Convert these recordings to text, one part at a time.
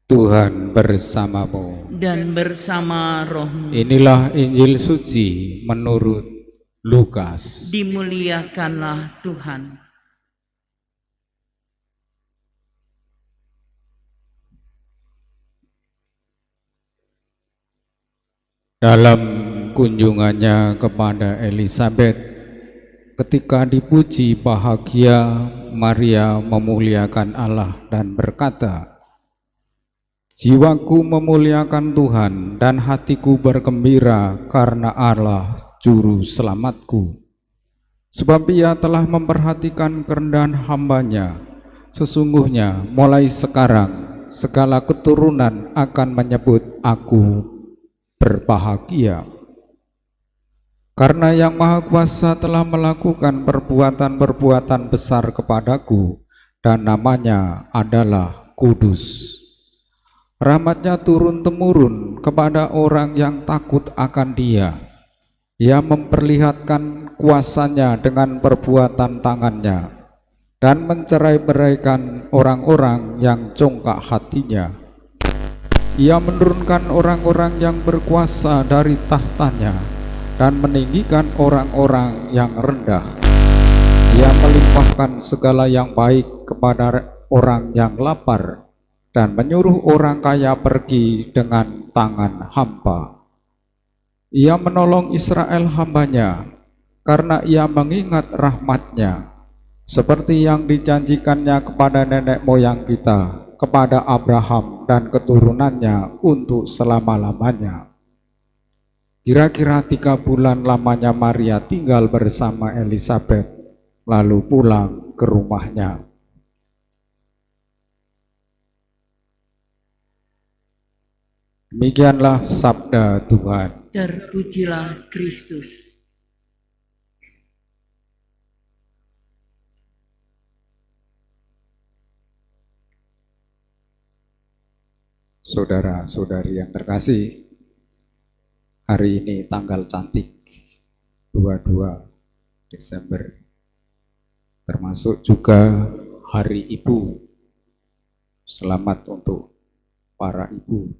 Tuhan bersamamu. Dan bersama rohmu. Inilah Injil suci menurut Lukas. Dimuliakanlah Tuhan. Dalam kunjungannya kepada Elizabeth, ketika dipuji bahagia, Maria memuliakan Allah dan berkata, "Jiwaku memuliakan Tuhan dan hatiku bergembira karena Allah Juru Selamatku. Sebab Ia telah memperhatikan kerendahan hamba-Nya. Sesungguhnya mulai sekarang segala keturunan akan menyebut aku berbahagia. Karena Yang Maha Kuasa telah melakukan perbuatan-perbuatan besar kepadaku, dan namanya adalah kudus. Rahmat-Nya turun-temurun kepada orang yang takut akan Dia. Ia memperlihatkan kuasa-Nya dengan perbuatan tangan-Nya dan mencerai-beraikan orang-orang yang congkak hatinya. Ia menurunkan orang-orang yang berkuasa dari tahtanya dan meninggikan orang-orang yang rendah. Ia melimpahkan segala yang baik kepada orang yang lapar dan menyuruh orang kaya pergi dengan tangan hampa. Ia menolong Israel hamba-Nya karena Ia mengingat rahmat-Nya seperti yang dijanjikannya kepada nenek moyang kita, kepada Abraham dan keturunannya untuk selama-lamanya." Kira-kira 3 bulan lamanya Maria tinggal bersama Elizabeth, lalu pulang ke rumahnya. Demikianlah sabda Tuhan. Terpujilah Kristus. Saudara-saudari yang terkasih, hari ini tanggal cantik 22 Desember, termasuk juga Hari Ibu. Selamat untuk para ibu.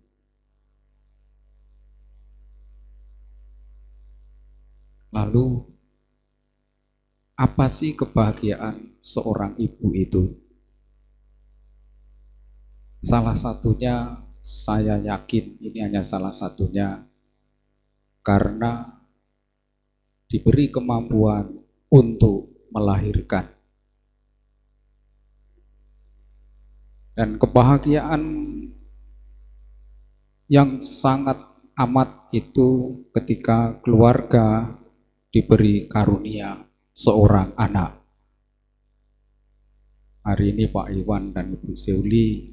Lalu, apa sih kebahagiaan seorang ibu itu? Salah satunya, saya yakin ini hanya salah satunya, karena diberi kemampuan untuk melahirkan. Dan kebahagiaan yang sangat amat itu ketika keluarga diberi karunia seorang anak. Hari ini Pak Iwan dan Ibu Seuli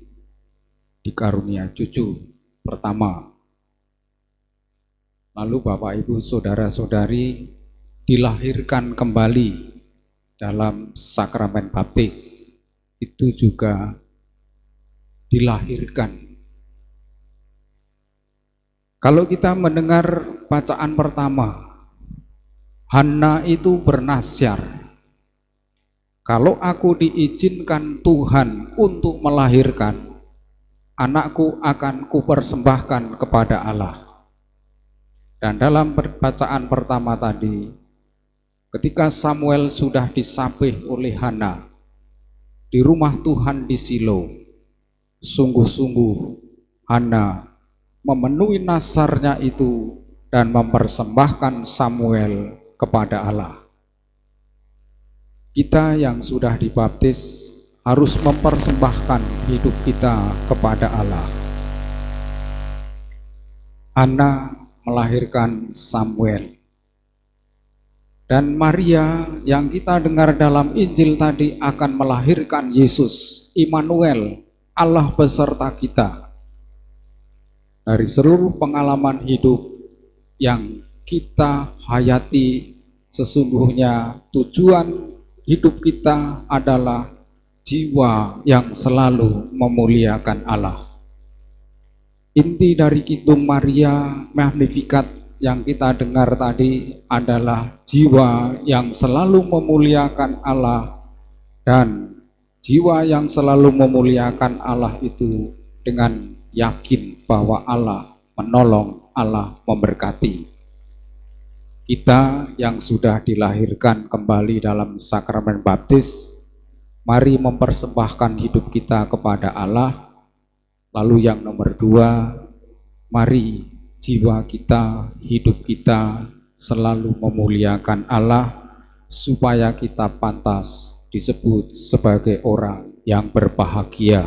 dikarunia cucu pertama. Lalu Bapak Ibu saudara-saudari dilahirkan kembali dalam sakramen baptis, itu juga dilahirkan. Kalau kita mendengar bacaan pertama, Hana itu bernasiar, "Kalau aku diizinkan Tuhan untuk melahirkan, anakku akan kupersembahkan kepada Allah." Dan dalam bacaan pertama tadi, ketika Samuel sudah disapih oleh Hana di rumah Tuhan di Silo, sungguh-sungguh Hana memenuhi nasarnya itu dan mempersembahkan Samuel kepada Allah. Kita yang sudah dibaptis harus mempersembahkan hidup kita kepada Allah. Hana melahirkan Samuel. Dan Maria yang kita dengar dalam Injil tadi akan melahirkan Yesus, Immanuel, Allah beserta kita. Dari seluruh pengalaman hidup yang kita hayati, sesungguhnya tujuan hidup kita adalah jiwa yang selalu memuliakan Allah. Inti dari Kidung Maria Magnificat yang kita dengar tadi adalah jiwa yang selalu memuliakan Allah, dan jiwa yang selalu memuliakan Allah itu dengan yakin bahwa Allah menolong, Allah memberkati. Kita yang sudah dilahirkan kembali dalam sakramen baptis, mari mempersembahkan hidup kita kepada Allah. Lalu yang nomor 2, mari jiwa kita, hidup kita selalu memuliakan Allah, supaya kita pantas disebut sebagai orang yang berbahagia.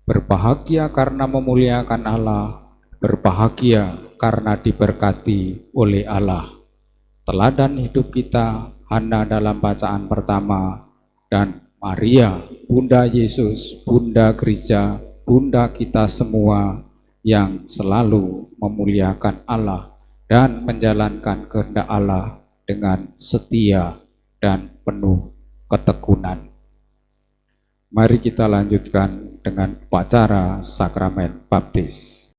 Berbahagia karena memuliakan Allah, berbahagia karena diberkati oleh Allah. Teladan hidup kita, Hana dalam bacaan pertama, dan Maria, Bunda Yesus, Bunda Gereja, Bunda kita semua yang selalu memuliakan Allah dan menjalankan kehendak Allah dengan setia dan penuh ketekunan. Mari kita lanjutkan dengan upacara sakramen baptis.